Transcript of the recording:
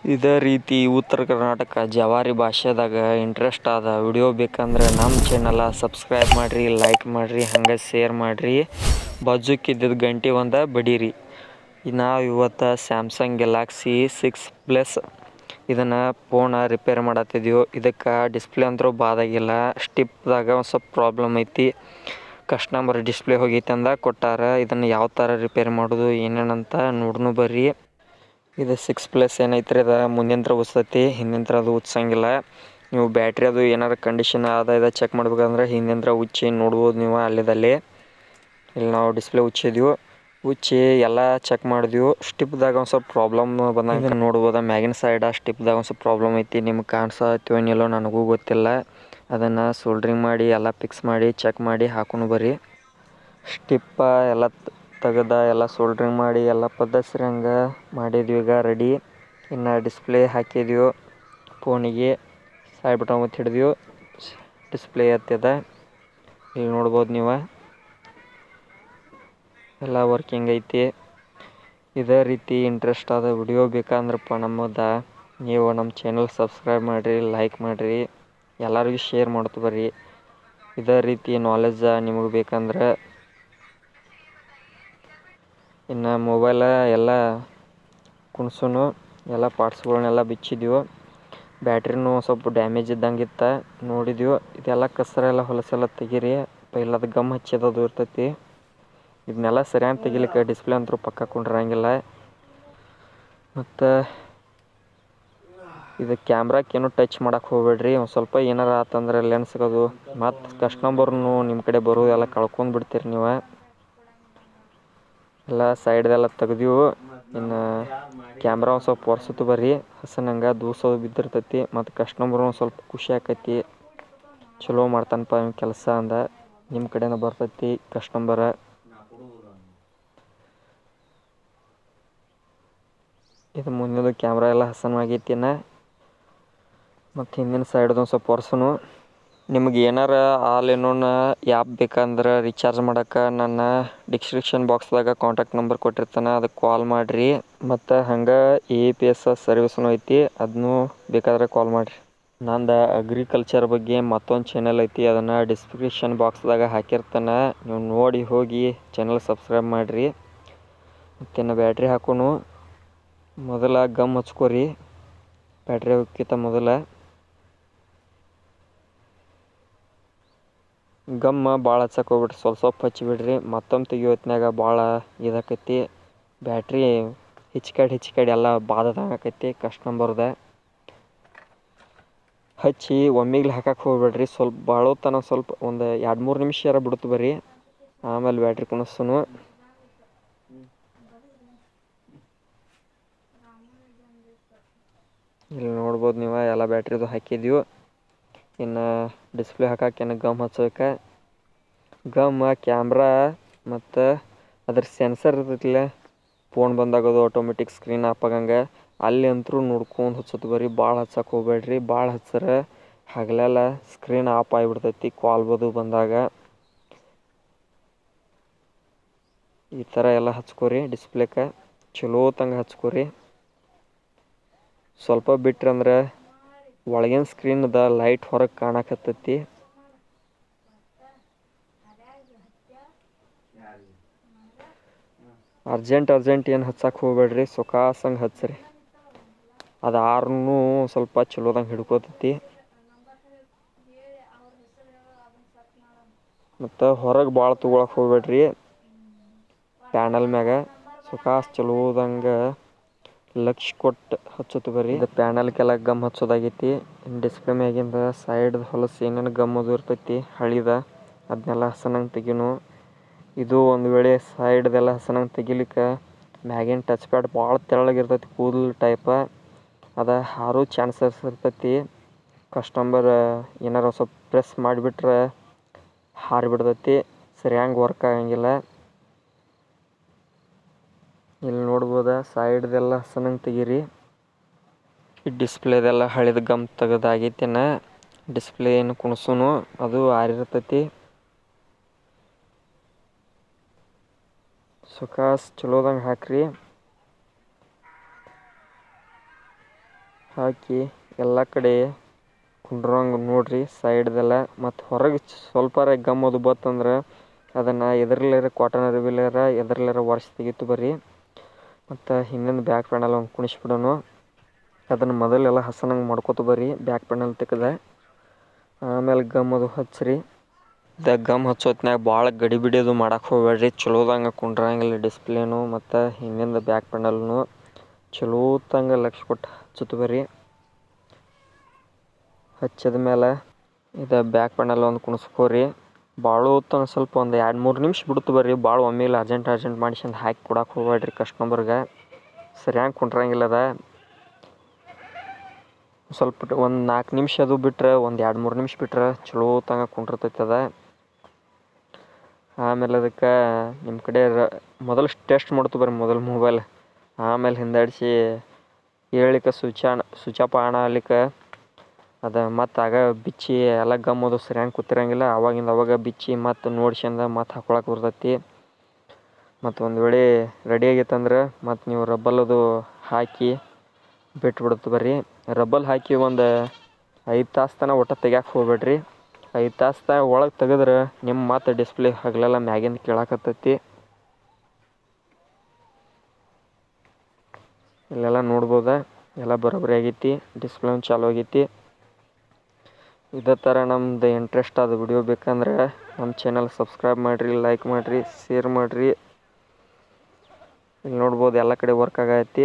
ಇದೇ ರೀತಿ ಉತ್ತರ ಕರ್ನಾಟಕ ಜವಾರಿ ಭಾಷೆದಾಗ ಇಂಟ್ರೆಸ್ಟ್ ಆದ ವಿಡಿಯೋ ಬೇಕಂದ್ರೆ ನಮ್ಮ ಚಾನಲ್ ಸಬ್ಸ್ಕ್ರೈಬ್ ಮಾಡಿರಿ, ಲೈಕ್ ಮಾಡಿರಿ, ಹಂಗೆ ಶೇರ್ ಮಾಡಿರಿ, ಬಾಜುಕಿದ್ದಿದ್ದು ಗಂಟೆ ಒಂದು ಬಡೀರಿ. ನಾವು ಇವತ್ತು ಸ್ಯಾಮ್ಸಂಗ್ ಗ್ಯಾಲಕ್ಸಿ 6 ಪ್ಲಸ್ ಇದನ್ನು ಫೋನ್ ರಿಪೇರ್ ಮಾಡತ್ತಿದ್ದೀವಿ. ಇದಕ್ಕೆ ಡಿಸ್ಪ್ಲೇ ಅಂತೂ ಬಾದಾಗಿಲ್ಲ, ಸ್ಟಿಪ್ದಾಗ ಒಂದು ಸ್ವಲ್ಪ ಪ್ರಾಬ್ಲಮ್ ಐತಿ. ಕಸ್ಟಮರ್ ಡಿಸ್ಪ್ಲೇ ಹೋಗೈತೆ ಅಂದ ಕೊಟ್ಟಾರ. ಇದನ್ನು ಯಾವ ಥರ ರಿಪೇರ್ ಮಾಡೋದು ಏನೇನಂತ ನೋಡ್ನು ಬರ್ರಿ. ಇದು 6 ಪ್ಲಸ್ ಏನೈತ್ರಿ, ಅದು ಮುಂದಿನ ಉತ್ಸತಿ, ಹಿಂದಿನ ಅದು ಉತ್ಸಂಗಿಲ್ಲ. ನೀವು ಬ್ಯಾಟ್ರಿ ಅದು ಏನಾರು ಕಂಡೀಷನ್ ಇದು ಚೆಕ್ ಮಾಡ್ಬೇಕಂದ್ರೆ ಹಿಂದಿನ ಉಚ್ಚಿ ನೋಡ್ಬೋದು ನೀವು ಅಲ್ಲಿದಲ್ಲಿ. ಇಲ್ಲಿ ನಾವು ಡಿಸ್ಪ್ಲೇ ಉಚ್ಚಿ ಎಲ್ಲ ಚೆಕ್ ಮಾಡಿದ್ವಿ. ಸ್ಟಿಪ್ದಾಗ ಒಂದು ಸ್ವಲ್ಪ ಪ್ರಾಬ್ಲಮ್ ಬಂದಂಗೆ ನೋಡ್ಬೋದು. ಮ್ಯಾಗಿನ ಸೈಡ್ ಸ್ಟಿಪ್ದಾಗ ಒಂದು ಸ್ವಲ್ಪ ಪ್ರಾಬ್ಲಮ್ ಐತಿ. ನಿಮ್ಗೆ ಕಾಣಿಸತ್ತೀವೋ ನನಗೂ ಗೊತ್ತಿಲ್ಲ. ಅದನ್ನು ಸೋಲ್ಡ್ರಿಂಗ್ ಮಾಡಿ ಎಲ್ಲ ಫಿಕ್ಸ್ ಮಾಡಿ ಚೆಕ್ ಮಾಡಿ ಹಾಕೊಂಡು ಬರ್ರಿ. ಸ್ಟಿಪ್ಪ ಎಲ್ಲ ತೆಗೆದ ಎಲ್ಲ ಸೋಲ್ಡ್ರಿಂಗ್ ಮಾಡಿ ಎಲ್ಲ ಪದ್ದಸರಂಗೆ ಮಾಡಿದ್ವಿ. ಈಗ ರೆಡಿ. ಇನ್ನು ಡಿಸ್ಪ್ಲೇ ಹಾಕಿದ್ವಿ. ಫೋನಿಗೆ ಸೈಡ್ ಬಟನ್ ಒತ್ತಿ ಹಿಡಿದ್ವಿ, ಡಿಸ್ಪ್ಲೇ ಎತ್ತದ. ಇಲ್ಲಿ ನೋಡ್ಬೋದು ನೀವು ಎಲ್ಲ ವರ್ಕಿಂಗ್ ಐತಿ. ಇದೇ ರೀತಿ ಇಂಟ್ರೆಸ್ಟ್ ಆದ ವಿಡಿಯೋ ಬೇಕಂದ್ರಪ್ಪ ನೀವು ನಮ್ಮ ಚಾನಲ್ ಸಬ್ಸ್ಕ್ರೈಬ್ ಮಾಡಿರಿ, ಲೈಕ್ ಮಾಡಿರಿ, ಎಲ್ಲರಿಗೂ ಶೇರ್ ಮಾಡ್ತು ಬರ್ರಿ. ಇದೇ ರೀತಿ ನಾಲೆಜ್ ನಿಮಗೆ ಬೇಕಂದ್ರೆ. ಇನ್ನು ಮೊಬೈಲ ಎಲ್ಲ ಕುಣ್ಸೋನು ಎಲ್ಲ ಪಾರ್ಟ್ಸ್ಗಳನ್ನೆಲ್ಲ ಬಿಚ್ಚಿದ್ವಿ. ಬ್ಯಾಟ್ರಿನೂ ಸ್ವಲ್ಪ ಡ್ಯಾಮೇಜ್ ಇದ್ದಂಗೆ ಇತ್ತು, ನೋಡಿದ್ವಿ. ಇದೆಲ್ಲ ಕಸರೆಲ್ಲ ಹೊಲಸೆಲ್ಲ ತೆಗೀರಿ. ಪೈಲದ ಗಮ್ ಹಚ್ಚೋದು ಇರ್ತೈತಿ. ಇದನ್ನೆಲ್ಲ ಸರಿಯಾಗಿ ತೆಗಿಲಿಕ್ಕೆ ಡಿಸ್ಪ್ಲೇ ಅಂತೂ ಪಕ್ಕ ಕುಂಡ್ರಂಗಿಲ್ಲ. ಮತ್ತು ಇದು ಕ್ಯಾಮ್ರಾಕ್ಕೇನು ಟಚ್ ಮಾಡೋಕೆ ಹೋಗ್ಬೇಡ್ರಿ. ಒಂದು ಸ್ವಲ್ಪ ಏನಾರು ಆತಂದ್ರೆ ಲೆನ್ಸ್ಗದು ಮತ್ತು ಕಸ್ಟಮರ್ನು ನಿಮ್ಮ ಕಡೆ ಬರೋದೆಲ್ಲ ಕಳ್ಕೊಂಡು ಬಿಡ್ತೀರಿ ನೀವು. ಎಲ್ಲ ಸೈಡ್ದೆಲ್ಲ ತೆಗ್ದೀವಿ. ಇನ್ನು ಕ್ಯಾಮ್ರಾ ಒಂದು ಸ್ವಲ್ಪ ಒರೆಸುತ್ತು ಬರ್ರಿ. ಹಸನಂಗೆ ದೂಸೋದು ಬಿದ್ದಿರ್ತೈತಿ. ಮತ್ತು ಕಸ್ಟಮರು ಒಂದು ಸ್ವಲ್ಪ ಖುಷಿ ಆಕೈತಿ, ಚಲೋ ಮಾಡ್ತಾನಪ್ಪ ನಿಮ್ಮ ಕೆಲಸ ಅಂದ ನಿಮ್ಮ ಕಡೆನೇ ಬರ್ತೈತಿ ಕಸ್ಟಮರ. ಇದು ಮುಂದಿನ ಕ್ಯಾಮ್ರಾ ಎಲ್ಲ ಹಸನಾಗೈತಿ. ಮತ್ತು ಹಿಂದಿನ ಸೈಡ್ದು ಒಂದು ಸ್ವಲ್ಪ ಒರೆಸೋನು. ನಿಮ್ಗೆ ಏನಾರ ಆಲ್ ಇನ್ ಒನ್ ಆ್ಯಪ್ ಬೇಕಂದ್ರೆ ರೀಚಾರ್ಜ್ ಮಾಡೋಕೆ ನನ್ನ ಡಿಸ್ಕ್ರಿಪ್ಷನ್ ಬಾಕ್ಸ್ದಾಗ ಕಾಂಟ್ಯಾಕ್ಟ್ ನಂಬರ್ ಕೊಟ್ಟಿರ್ತಾನೆ, ಅದಕ್ಕೆ ಕಾಲ್ ಮಾಡಿರಿ. ಮತ್ತು ಹಂಗೆ APS ಸರ್ವಿಸ್ನು ಐತಿ, ಅದನ್ನೂ ಬೇಕಾದ್ರೆ ಕಾಲ್ ಮಾಡಿರಿ. ನಂದು ಅಗ್ರಿಕಲ್ಚರ್ ಬಗ್ಗೆ ಮತ್ತೊಂದು ಚಾನಲ್ ಐತಿ, ಅದನ್ನು ಡಿಸ್ಕ್ರಿಪ್ಷನ್ ಬಾಕ್ಸ್ದಾಗ ಹಾಕಿರ್ತಾನೆ, ನೀವು ನೋಡಿ ಹೋಗಿ ಚಾನಲ್ ಸಬ್ಸ್ಕ್ರೈಬ್ ಮಾಡಿರಿ. ಮತ್ತಿನ್ನು ಬ್ಯಾಟ್ರಿ ಹಾಕೋನು. ಮೊದಲ ಗಮ್ ಹಚ್ಕೋರಿ ಬ್ಯಾಟ್ರಿ ಹೋಗ್ಕಿಂತ ಮೊದಲ. ಗಮ್ಮ ಭಾಳ ಹಚ್ಚಕ್ಕೆ ಹೋಗ್ಬಿಡ್ರಿ, ಸ್ವಲ್ಪ ಹಚ್ಚಿಬಿಡ್ರಿ. ಮತ್ತೊಮ್ಮೆ ತೆಗಿಯೋ ಹೊತ್ನ್ಯಾಗ ಭಾಳ ಇದಾಕೈತಿ. ಬ್ಯಾಟ್ರಿ ಹಿಚ್ಕಾಡಿ ಎಲ್ಲ ಬಾಧದಂಗೆ ಆಕೈತಿ ಕಸ್ಟಮರ್ದ. ಹಚ್ಚಿ ಒಮ್ಮೆಗ್ಲೆ ಹಾಕಕ್ಕೆ ಹೋಗ್ಬೇಡ್ರಿ. ಸ್ವಲ್ಪ ಬಾಳೋತನ ಸ್ವಲ್ಪ ಒಂದು 2-3 ನಿಮಿಷ ಬಿಡ್ತು ಬರ್ರಿ. ಆಮೇಲೆ ಬ್ಯಾಟ್ರಿ ಕುಣಿಸೋನು. ಇಲ್ಲಿ ನೋಡ್ಬೋದು ನೀವು ಎಲ್ಲ ಬ್ಯಾಟ್ರಿದು ಹಾಕಿದ್ದೀವಿ. ಇನ್ನು ಡಿಸ್ಪ್ಲೇ ಹಾಕಕ್ಕೇನು ಗಮ್ ಹಚ್ಚೋಕೆ. ಕ್ಯಾಮ್ರಾ ಮತ್ತು ಅದ್ರ ಸೆನ್ಸರ್ ಇರ್ತೈತಿಲ್ಲ, ಫೋನ್ ಬಂದಾಗದು ಆಟೋಮೆಟಿಕ್ ಸ್ಕ್ರೀನ್ ಆಫ್ ಆಗಂಗೆ, ಅಲ್ಲಿ ಅಂತೂ ನೋಡ್ಕೊಂಡು ಹಚ್ಚೋದು ಬರ್ರಿ. ಭಾಳ ಹಚ್ಚಕ್ಕೆ ಹೋಗ್ಬೇಡ್ರಿ. ಭಾಳ ಹಚ್ಚಿದ್ರೆ ಹಗಲೆಲ್ಲ ಸ್ಕ್ರೀನ್ ಆಫ್ ಆಗಿಬಿಡ್ತೈತಿ ಕಾಲ್ ಬಂದಾಗ. ಈ ಥರ ಎಲ್ಲ ಹಚ್ಕೋರಿ. ಡಿಸ್ಪ್ಲೇಕ್ಕೆ ಚಲೋತಂಗೆ ಹಚ್ಕೋರಿ. ಸ್ವಲ್ಪ ಬಿಟ್ರಂದ್ರೆ ಒಳಗಿನ ಸ್ಕ್ರೀನ್ದ ಲೈಟ್ ಹೊರಗೆ ಕಾಣಕತ್ತೈತಿ. ಅರ್ಜೆಂಟ್ ಏನು ಹಚ್ಚಕ್ಕೆ ಹೋಗ್ಬೇಡ್ರಿ, ಸೊಕಾಸಂಗೆ ಹಚ್ಚ್ರಿ. ಅದು ಆರ್ನೂ ಸ್ವಲ್ಪ ಚಲೋದಂಗೆ ಹಿಡ್ಕೋತೈತಿ. ಮತ್ತು ಹೊರಗೆ ಭಾಳ ತೊಗೊಳಕ್ಕೆ ಹೋಗ್ಬೇಡ್ರಿ. ಪ್ಯಾನಲ್ ಮ್ಯಾಗ ಸೊಕಾಸ್ ಚಲೋದಂಗೆ ಲಕ್ಷ ಕೊಟ್ಟು ಹಚ್ಚೋದು ಬರ್ರಿ. ಇದು ಪ್ಯಾನಲ್ಗೆಲ್ಲ ಗಮ್ ಹಚ್ಚೋದಾಗೈತಿ. ಡಿಸ್ಪ್ಲೇ ಮ್ಯಾಗಿಂದ ಸೈಡ್ ಹೊಲಸು ಏನೇನು ಗಮ್ ಅದು ಇರ್ತೈತಿ ಹಳಿದ, ಅದನ್ನೆಲ್ಲ ಹಸನಂಗೆ ತೆಗಿನು. ಇದು ಒಂದು ವೇಳೆ ಸೈಡ್ದೆಲ್ಲ ಹಸನಂಗೆ ತೆಗಿಲಿಕ್ಕೆ ಮ್ಯಾಗಿನ ಟಚ್ ಪ್ಯಾಡ್ ಭಾಳ ತೆಳ್ಳಗಿರ್ತೈತಿ, ಕೂದಲು ಟೈಪ, ಅದು ಹಾರೋ ಚಾನ್ಸಸ್ ಇರ್ತೈತಿ. ಕಸ್ಟಮರ್ ಏನಾರು ಸ್ವಲ್ಪ ಪ್ರೆಸ್ ಮಾಡಿಬಿಟ್ರೆ ಹಾರಿಬಿಡ್ತೈತಿ, ಸರಿಯಾಗಿ ವರ್ಕ್ ಆಗಂಗಿಲ್ಲ. ಇಲ್ಲಿ ನೋಡ್ಬೋದ ಸೈಡ್ದೆಲ್ಲ ಹಸನಂಗೆ ತೆಗೀರಿ. ಈ ಡಿಸ್ಪ್ಲೇದೆಲ್ಲ ಹಳಿದ ಗಮ್ ತೆಗೆದಾಗೈತಿನ. ಡಿಸ್ಪ್ಲೇ ಏನು ಕುಣಿಸೋನು, ಅದು ಆರಿರ್ತೈತಿ. ಸೊಕಾಸ್ ಚಲೋದಂಗೆ ಹಾಕ್ರಿ. ಹಾಕಿ ಎಲ್ಲ ಕಡೆ ಕುಂಡ್ರಂಗೆ ನೋಡ್ರಿ ಸೈಡ್ದೆಲ್ಲ. ಮತ್ತು ಹೊರಗೆ ಸ್ವಲ್ಪರ ಗಮ್ ಅದು ಬತ್ತಂದ್ರೆ ಅದನ್ನು ಎದರ್ಲಾರ ಕಾಟನ್ ಅರಿವಿಲಾರ ಎದರ್ಲಾರ ಒರೆಸಿ ತೆಗಿತು ಬರ್ರಿ. ಮತ್ತು ಹಿಂದಿಂದ ಬ್ಯಾಕ್ ಪ್ಯಾನಲ್ ಒಂದು ಕುಣಿಸ್ಬಿಡೋನು. ಅದನ್ನು ಮೊದಲೆಲ್ಲ ಹಸನಂಗೆ ಮಾಡ್ಕೊತ ಬರ್ರಿ ಬ್ಯಾಕ್ ಪ್ಯಾನಲ್ ತೆಗೆದ. ಆಮೇಲೆ ಗಮ್ ಅದು ಹಚ್ಚಿರಿ. ಗಮ್ ಹಚ್ಚೋತ್ನಾಗ ಭಾಳ ಗಡಿಬಿಡಿ ಅದು ಮಾಡಕ್ಕೆ ಹೋಗ್ಬೇಡ್ರಿ. ಚಲೋದಂಗೆ ಕುಂಡ್ರಂಗಿಲ್ಲ ಡಿಸ್ಪ್ಲೇನು ಮತ್ತು ಹಿಂದಿಂದ ಬ್ಯಾಕ್ ಪ್ಯಾನಲ್ನು ಚಲೋತಂಗೆ ಲಕ್ಷ ಕೊಟ್ಟು ಹಚ್ಚುತ್ತ ಬರ್ರಿ. ಹಚ್ಚಿದ ಮೇಲೆ ಇದು ಬ್ಯಾಕ್ ಪ್ಯಾನಲ್ ಒಂದು ಕುಣಿಸ್ಕೋರಿ. ಭಾಳ ಹೊತ್ತು ಸ್ವಲ್ಪ ಒಂದು 2-3 ನಿಮಿಷ ಬಿಡ್ತು ಬರ್ರಿ. ಭಾಳ ಒಮ್ಮೆಲೆ ಅರ್ಜೆಂಟ್ ಮಾಡಿಸ್ಯಂದು ಹಾಕಿ ಕೊಡಕ್ಕೆ ಹೋಗ್ಬೇಡ್ರಿ ಕಸ್ಟಮರ್ಗೆ. ಸರಿಯಾಗಿ ಕುಂಡ್ರಂಗಿಲ್ಲ ಅದ. ಸ್ವಲ್ಪ ಒಂದು 4 ನಿಮಿಷ ಅದು ಬಿಟ್ಟರೆ, ಒಂದು 2-3 ನಿಮಿಷ ಬಿಟ್ರೆ ಚಲೋತಂಗೆ ಕುಂಡಿರ್ತೈತೆ ಅದ. ಆಮೇಲೆ ಅದಕ್ಕೆ ನಿಮ್ಮ ಕಡೆ ಮೊದಲು ಟೆಸ್ಟ್ ಮಾಡ್ತು ಬರ್ರಿ ಮೊದಲು ಮೊಬೈಲ್. ಆಮೇಲೆ ಹಿಂದಾಡಿಸಿ ಹೇಳ್ಲಿಕ್ಕೆ ಸ್ವಿಚ್ ಆಫ್ ಆನ್ ಆಗ್ಲಿಕ್ಕೆ ಅದು ಮತ್ತು ಆಗ ಬಿಚ್ಚಿ ಎಲ್ಲ ಗಮ್ ಅದು ಸರಿಯಾಗಿ ಕೂತಿರಂಗಿಲ್ಲ. ಅವಾಗ ಬಿಚ್ಚಿ ಮತ್ತು ನೋಡ್ಸ್ಯಂದು ಮತ್ತು ಹಾಕೊಳಕ್ಕೆ ಬರ್ತೈತಿ. ಮತ್ತು ಒಂದು ವೇಳೆ ರೆಡಿ ಆಗೈತಂದ್ರೆ ಮತ್ತು ನೀವು ರಬ್ಬಲ್ ಅದು ಹಾಕಿ ಬಿಟ್ಬಿಡುತ್ತೆ ಬರ್ರಿ. ರಬ್ಬಲ್ ಹಾಕಿ ಒಂದು 5 ತಾಸು ತನಕ ಒಟ್ಟು ತೆಗ್ಯಕ್ಕೆ ಹೋಗ್ಬೇಡ್ರಿ. 5 ತಾಸು ಒಳಗೆ ತೆಗೆದ್ರೆ ನಿಮ್ಮ ಮತ್ತು ಡಿಸ್ಪ್ಲೇ ಹಗಲೆಲ್ಲ ಮ್ಯಾಗಿಂದ ಕೇಳಾಕತ್ತೈತಿ. ಇಲ್ಲೆಲ್ಲ ನೋಡ್ಬೋದ ಎಲ್ಲ ಬರೋಬ್ಬರಿ ಆಗೈತಿ. ಡಿಸ್ಪ್ಲೇ ಚಾಲು ಆಗೈತಿ. ಇದೇ ಥರ ನಮ್ದು ಇಂಟ್ರೆಸ್ಟ್ ಆದ ವಿಡಿಯೋ ಬೇಕಂದ್ರೆ ನಮ್ಮ ಚಾನಲ್ ಸಬ್ಸ್ಕ್ರೈಬ್ ಮಾಡಿರಿ, ಲೈಕ್ ಮಾಡಿರಿ, ಶೇರ್ ಮಾಡಿರಿ. ಇಲ್ಲಿ ನೋಡ್ಬೋದು ಎಲ್ಲ ಕಡೆ ವರ್ಕ್ ಆಗೈತಿ.